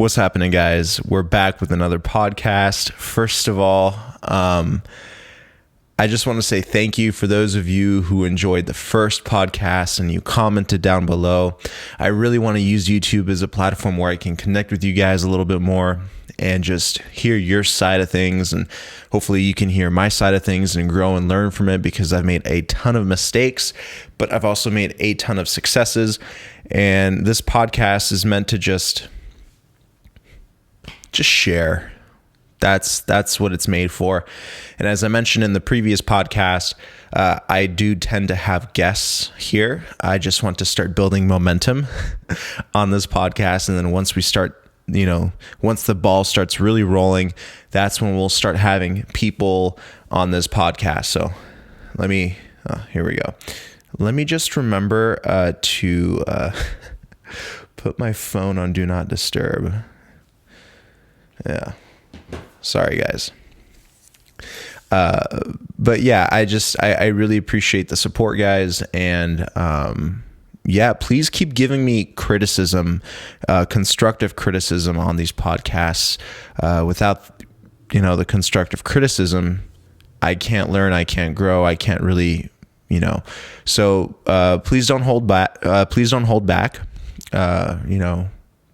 What's happening, guys? We're back with another podcast. First of all, I just want to say thank you for those of you who enjoyed the first podcast and you commented down below. I really want to use YouTube as a platform where I can connect with you guys a little bit more and just hear your side of things, and hopefully you can hear my side of things and grow and learn from it, because I've made a ton of mistakes, but I've also made a ton of successes. And this podcast is meant to just share. That's what it's made for. And as I mentioned in the previous podcast, I do tend to have guests here. I just want to start building momentum on this podcast. And then once we start, once the ball starts really rolling, that's when we'll start having people on this podcast. So here we go. Let me just remember to put my phone on Do Not Disturb. Yeah. Sorry, guys. But yeah, I really appreciate the support, guys. And please keep giving me criticism, constructive criticism on these podcasts. Without, the constructive criticism, I can't learn, I can't grow, I can't really, So please don't hold back.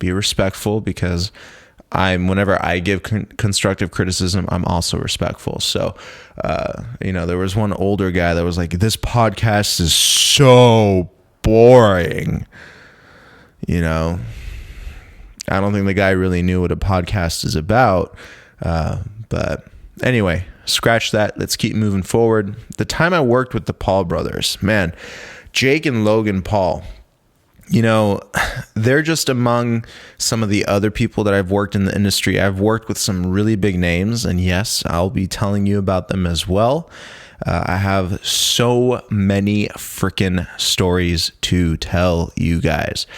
Be respectful, because whenever I give constructive criticism, I'm also respectful. So, there was one older guy that was like, "This podcast is so boring." I don't think the guy really knew what a podcast is about. But anyway, scratch that. Let's keep moving forward. The time I worked with the Paul brothers, man, Jake and Logan Paul, they're just among some of the other people that I've worked in the industry. I've worked with some really big names, and yes, I'll be telling you about them as well. I have so many freaking stories to tell you guys.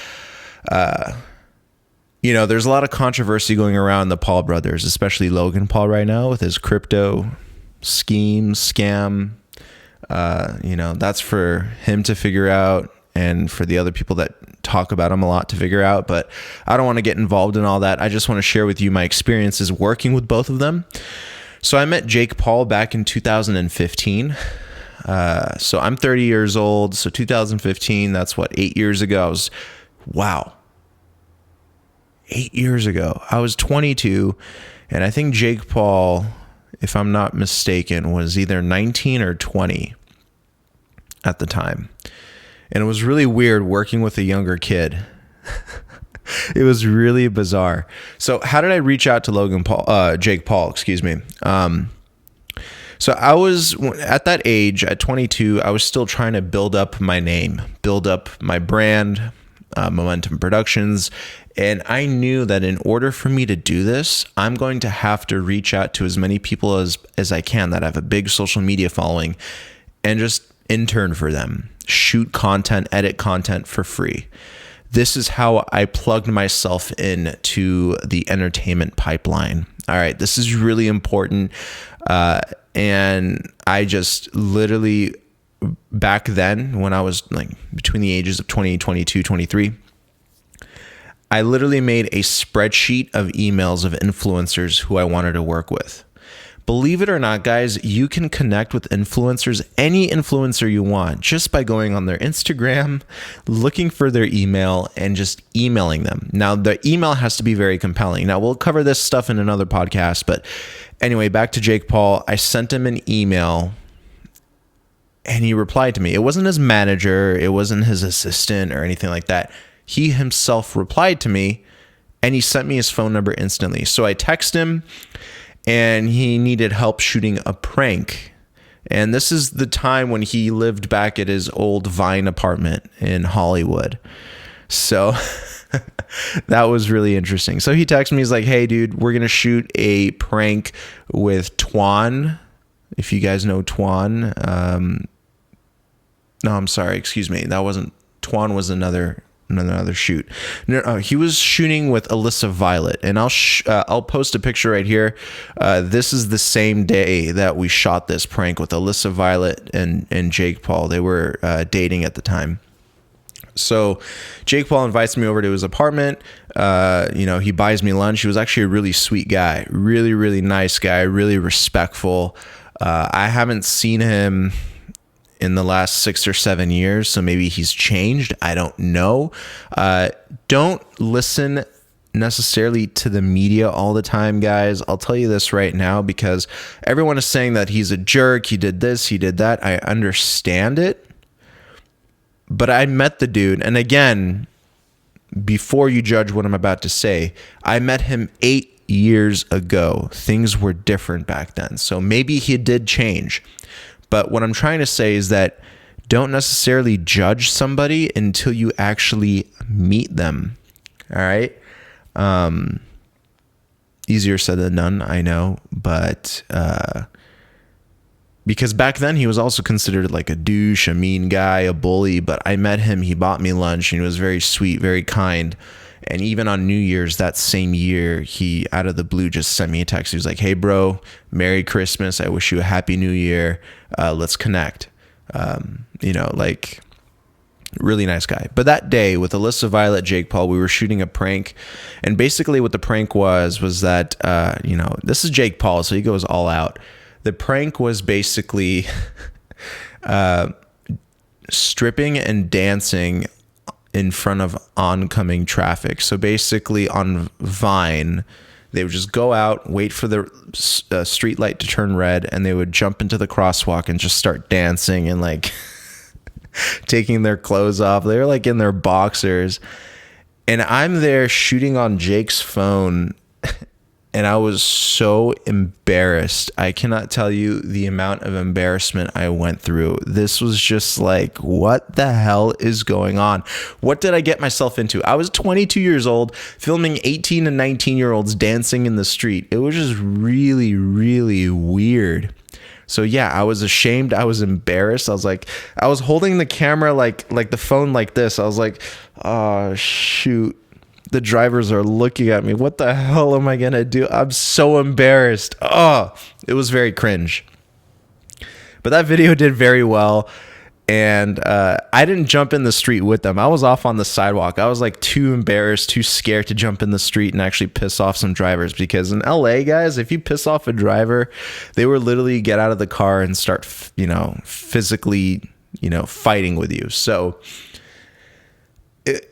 There's a lot of controversy going around the Paul brothers, especially Logan Paul right now with his crypto scam. That's for him to figure out, and for the other people that talk about him a lot to figure out. But I don't want to get involved in all that. I just want to share with you my experiences working with both of them. So I met Jake Paul back in 2015. So I'm 30 years old. So 2015, that's 8 years ago. 8 years ago. I was 22. And I think Jake Paul, if I'm not mistaken, was either 19 or 20 at the time. And it was really weird working with a younger kid. It was really bizarre. So how did I reach out to Jake Paul, excuse me. So I was, at that age, at 22, I was still trying to build up my name, build up my brand, Momentum Productions. And I knew that in order for me to do this, I'm going to have to reach out to as many people as I can that have a big social media following, and just intern for them, shoot content, edit content for free. This is how I plugged myself into the entertainment pipeline. All right, this is really important. And I just literally, back then, when I was like between the ages of 20, 22, 23, I literally made a spreadsheet of emails of influencers who I wanted to work with. Believe it or not, guys, you can connect with influencers, any influencer you want, just by going on their Instagram, looking for their email, and just emailing them. Now, the email has to be very compelling. Now, we'll cover this stuff in another podcast, but anyway, back to Jake Paul. I sent him an email, and he replied to me. It wasn't his manager, it wasn't his assistant or anything like that. He himself replied to me, and he sent me his phone number instantly. So I texted him, and he needed help shooting a prank. And this is the time when he lived back at his old Vine apartment in Hollywood. So that was really interesting. So he texted me, he's like, "Hey dude, we're going to shoot a prank with Twan." If you guys know Twan. No, I'm sorry. Excuse me. That wasn't Twan, was another shoot. No, he was shooting with Alyssa Violet, and I'll post a picture right here. This is the same day that we shot this prank with Alyssa Violet and Jake Paul. They were dating at the time. So Jake Paul invites me over to his apartment. He buys me lunch. He was actually a really sweet guy, really, really nice guy, really respectful. I haven't seen him in the last 6 or 7 years, so maybe he's changed. I don't know. Don't listen necessarily to the media all the time, guys. I'll tell you this right now, because everyone is saying that he's a jerk. He did this, he did that. I understand it. But I met the dude, and again, before you judge what I'm about to say, I met him 8 years ago. Things were different back then. So maybe he did change. But what I'm trying to say is that don't necessarily judge somebody until you actually meet them. All right? Easier said than done, I know. But because back then he was also considered like a douche, a mean guy, a bully. But I met him. He bought me lunch, and he was very sweet, very kind. And even on New Year's that same year, he out of the blue just sent me a text. He was like, "Hey, bro, Merry Christmas. I wish you a Happy New Year. Let's connect." Really nice guy. But that day with Alyssa, Violet, Jake Paul, we were shooting a prank. And basically what the prank was that, this is Jake Paul, so he goes all out. The prank was basically stripping and dancing in front of oncoming traffic. So basically on Vine, they would just go out, wait for the street light to turn red, and they would jump into the crosswalk and just start dancing and like taking their clothes off. They were like in their boxers. And I'm there shooting on Jake's phone, and I was so embarrassed. I cannot tell you the amount of embarrassment I went through. This was just like, what the hell is going on? What did I get myself into? I was 22 years old, filming 18 and 19-year-olds dancing in the street. It was just really, really weird. So yeah, I was ashamed. I was embarrassed. I was holding the camera like the phone like this. I was like, oh, shoot. The drivers are looking at me. What the hell am I going to do? I'm so embarrassed. Oh, it was very cringe. But that video did very well. And I didn't jump in the street with them. I was off on the sidewalk. I was like too embarrassed, too scared to jump in the street and actually piss off some drivers. Because in LA, guys, if you piss off a driver, they will literally get out of the car and start, physically, fighting with you. So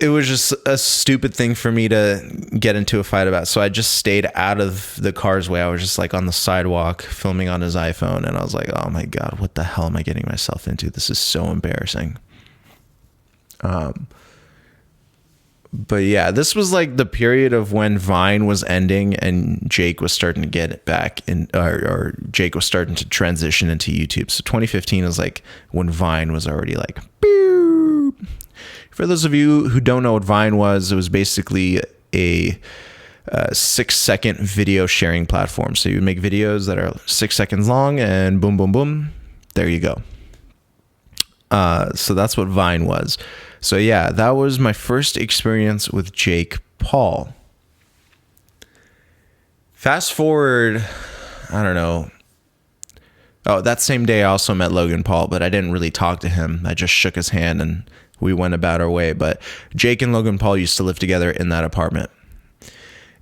it was just a stupid thing for me to get into a fight about. So I just stayed out of the car's way. I was just like on the sidewalk filming on his iPhone. And I was like, oh my God, what the hell am I getting myself into? This is so embarrassing. But yeah, this was like the period of when Vine was ending and Jake was starting to get it back in, or Jake was starting to transition into YouTube. So 2015 is like when Vine was already like, boop. For those of you who don't know what Vine was, it was basically a 6-second video sharing platform. So you make videos that are 6 seconds long and boom, boom, boom. There you go. So that's what Vine was. So yeah, that was my first experience with Jake Paul. Fast forward, I don't know. Oh, that same day I also met Logan Paul, but I didn't really talk to him. I just shook his hand and we went about our way. But Jake and Logan Paul used to live together in that apartment.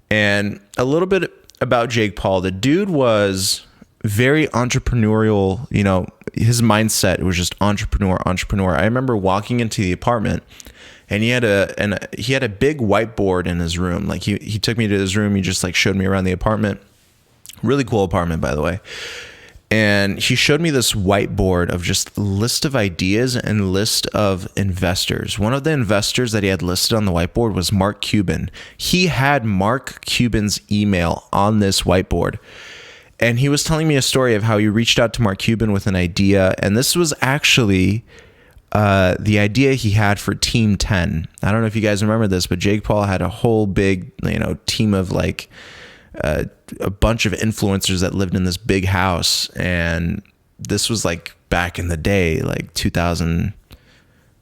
And a little bit about Jake Paul. The dude was very entrepreneurial. His mindset was just entrepreneur. I remember walking into the apartment and he had a big whiteboard in his room. Like he took me to his room. He just like showed me around the apartment. Really cool apartment, by the way. And he showed me this whiteboard of just a list of ideas and list of investors. One of the investors that he had listed on the whiteboard was Mark Cuban. He had Mark Cuban's email on this whiteboard. And he was telling me a story of how he reached out to Mark Cuban with an idea. And this was actually the idea he had for Team 10. I don't know if you guys remember this, but Jake Paul had a whole big, team of like a bunch of influencers that lived in this big house. And this was like back in the day, like 2000.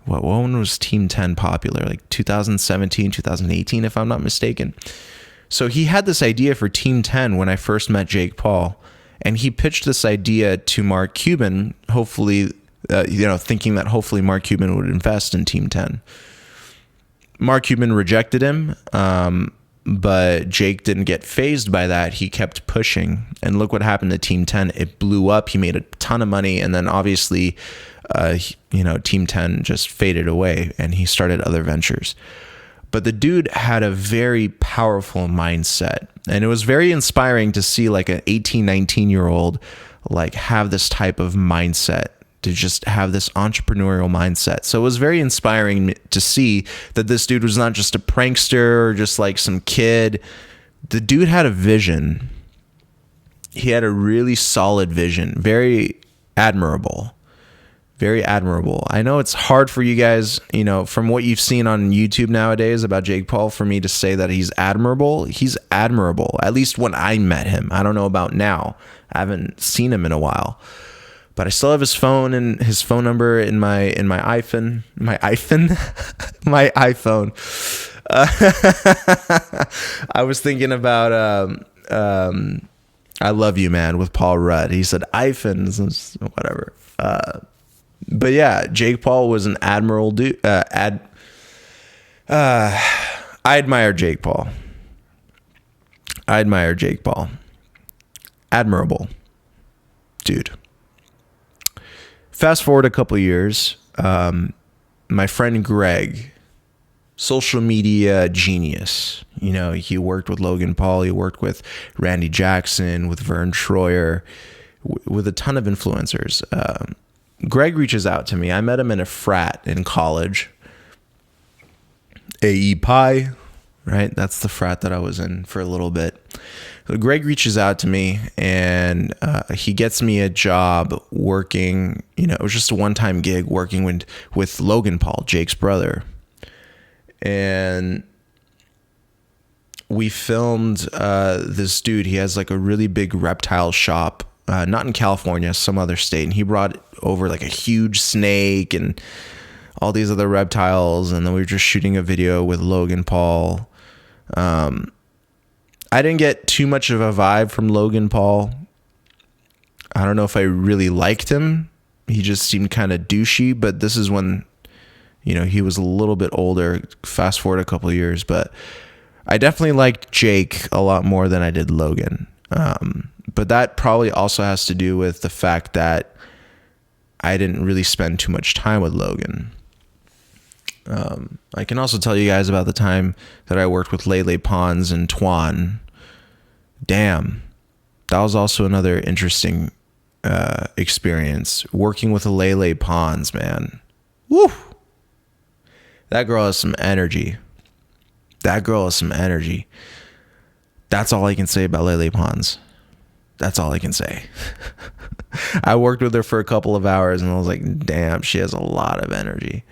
When was Team 10 popular? Like 2017, 2018, if I'm not mistaken. So he had this idea for Team 10 when I first met Jake Paul, and he pitched this idea to Mark Cuban, hopefully, thinking that hopefully Mark Cuban would invest in Team 10. Mark Cuban rejected him, but Jake didn't get fazed by that. He kept pushing, and look what happened to Team 10. It blew up. He made a ton of money, and then obviously, Team 10 just faded away, and he started other ventures. But the dude had a very powerful mindset, and it was very inspiring to see like an 18, 19-year-old like have this type of mindset, to just have this entrepreneurial mindset. So it was very inspiring to see that this dude was not just a prankster or just like some kid. The dude had a vision. He had a really solid vision. Very admirable. Very admirable. I know it's hard for you guys, from what you've seen on YouTube nowadays about Jake Paul, for me to say that he's admirable. He's admirable, at least when I met him. I don't know about now. I haven't seen him in a while. But I still have his phone and his phone number in my iPhone. My iPhone. I was thinking about I Love You, Man with Paul Rudd. He said iPhone, whatever. But yeah, Jake Paul was an admirable dude. I admire Jake Paul. Admirable dude. Fast forward a couple years, my friend Greg, social media genius. He worked with Logan Paul. He worked with Randy Jackson, with Vern Troyer, with a ton of influencers. Greg reaches out to me. I met him in a frat in college. AE Pi, right? That's the frat that I was in for a little bit. So Greg reaches out to me, and he gets me a job working, it was just a one-time gig working with Logan Paul, Jake's brother. And we filmed this dude. He has like a really big reptile shop, not in California, some other state. And he brought over like a huge snake and all these other reptiles. And then we were just shooting a video with Logan Paul. I didn't get too much of a vibe from Logan Paul. I don't know if I really liked him. He just seemed kind of douchey, but this is when, he was a little bit older. Fast forward a couple of years, but I definitely liked Jake a lot more than I did Logan. But that probably also has to do with the fact that I didn't really spend too much time with Logan. I can also tell you guys about the time that I worked with Lele Pons and Twan. Damn, that was also another interesting experience. Working with Lele Pons, man. Woo! That girl has some energy. That's all I can say about Lele Pons. That's all I can say. I worked with her for a couple of hours, and I was like, damn, she has a lot of energy.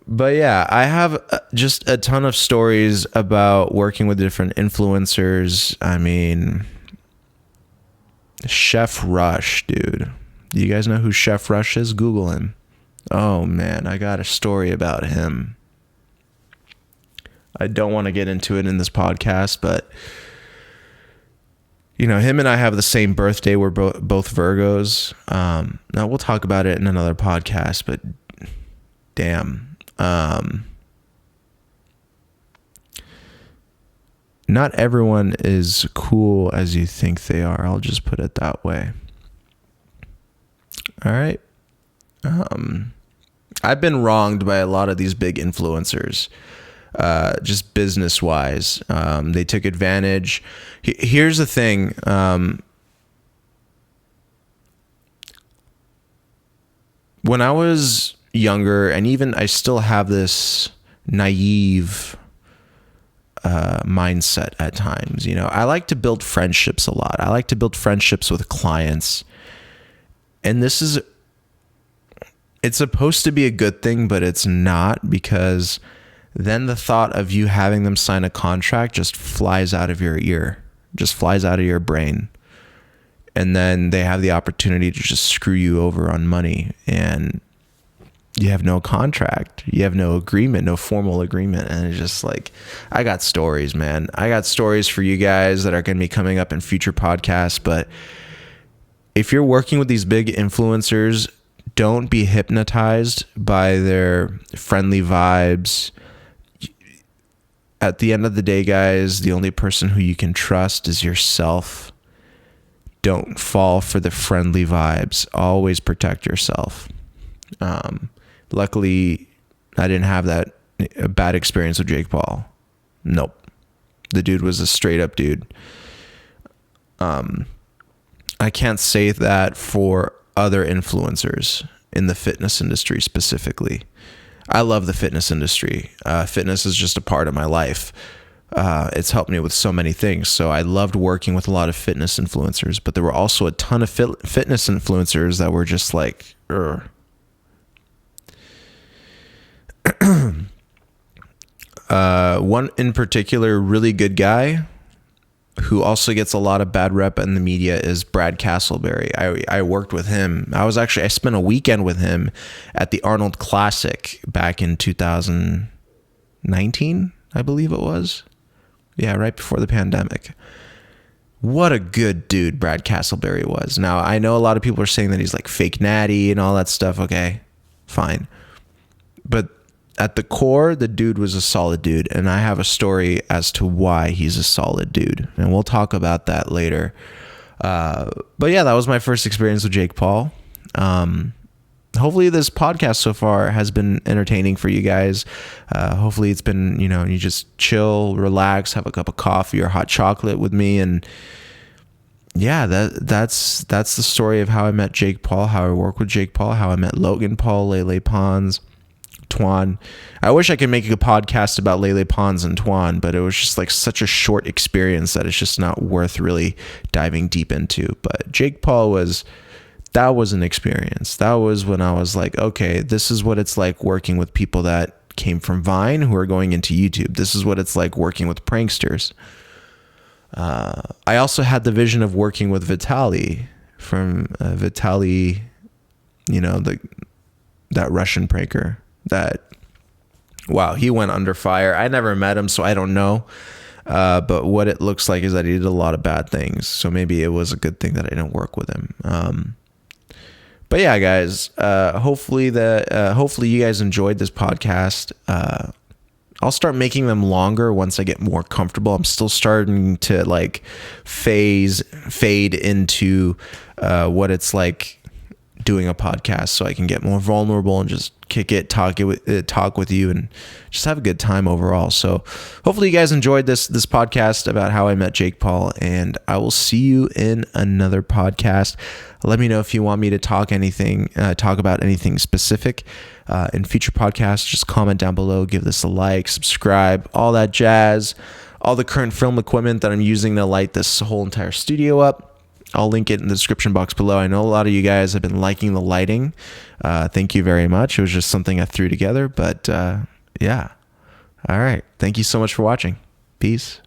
But yeah, I have just a ton of stories about working with different influencers. I mean, Chef Rush, dude. Do you guys know who Chef Rush is? Google him. Oh man, I got a story about him. I don't want to get into it in this podcast, but him and I have the same birthday. We're both Virgos. Now we'll talk about it in another podcast, but damn. Not everyone is cool as you think they are. I'll just put it that way. All right. I've been wronged by a lot of these big influencers, just business wise. They took advantage. Here's the thing. When I was younger, and even I still have this naive mindset at times. I like to build friendships a lot. I like to build friendships with clients, and it's supposed to be a good thing, but it's not, because then the thought of you having them sign a contract just flies out of your ear, just flies out of your brain. And then they have the opportunity to just screw you over on money, and you have no contract, you have no agreement, no formal agreement. And it's just like, I got stories, man. I got stories for you guys that are going to be coming up in future podcasts. But if you're working with these big influencers, don't be hypnotized by their friendly vibes, at the end of the day, guys, the only person who you can trust is yourself. Don't fall for the friendly vibes. Always protect yourself. Luckily, I didn't have a bad experience with Jake Paul. Nope. The dude was a straight up dude. I can't say that for other influencers in the fitness industry specifically. I love the fitness industry. Fitness is just a part of my life. It's helped me with so many things. So I loved working with a lot of fitness influencers, but there were also a ton of fitness influencers that were just like, one in particular, really good guy who also gets a lot of bad rep in the media is Brad Castleberry. I worked with him. I spent a weekend with him at the Arnold Classic back in 2019, I believe it was. Yeah, right before the pandemic. What a good dude Brad Castleberry was. Now, I know a lot of people are saying that he's like fake natty and all that stuff. Okay, fine. But at the core, the dude was a solid dude. And I have a story as to why he's a solid dude. And we'll talk about that later. But yeah, that was my first experience with Jake Paul. Hopefully this podcast so far has been entertaining for you guys. Hopefully it's been, you just chill, relax, have a cup of coffee or hot chocolate with me. And yeah, that's the story of how I met Jake Paul, how I work with Jake Paul, how I met Logan Paul, Lele Pons, Twan. I wish I could make a podcast about Lele Pons and Twan, but it was just like such a short experience that it's just not worth really diving deep into. But Jake Paul that was an experience. That was when I was like, okay, this is what it's like working with people that came from Vine who are going into YouTube. This is what it's like working with pranksters. I also had the vision of working with Vitaly from Vitaly, that Russian pranker. Wow, he went under fire. I never met him, so I don't know. But what it looks like is that he did a lot of bad things. So maybe it was a good thing that I didn't work with him. But yeah, guys, hopefully you guys enjoyed this podcast. I'll start making them longer once I get more comfortable. I'm still starting to like fade into what it's like doing a podcast, so I can get more vulnerable and just kick it, talk with you, and just have a good time overall. So hopefully you guys enjoyed this podcast about how I met Jake Paul, and I will see you in another podcast. Let me know if you want me to talk about anything specific in future podcasts. Just comment down below, give this a like, subscribe, all that jazz, all the current film equipment that I'm using to light this whole entire studio up. I'll link it in the description box below. I know a lot of you guys have been liking the lighting. Thank you very much. It was just something I threw together, but yeah. All right. Thank you so much for watching. Peace.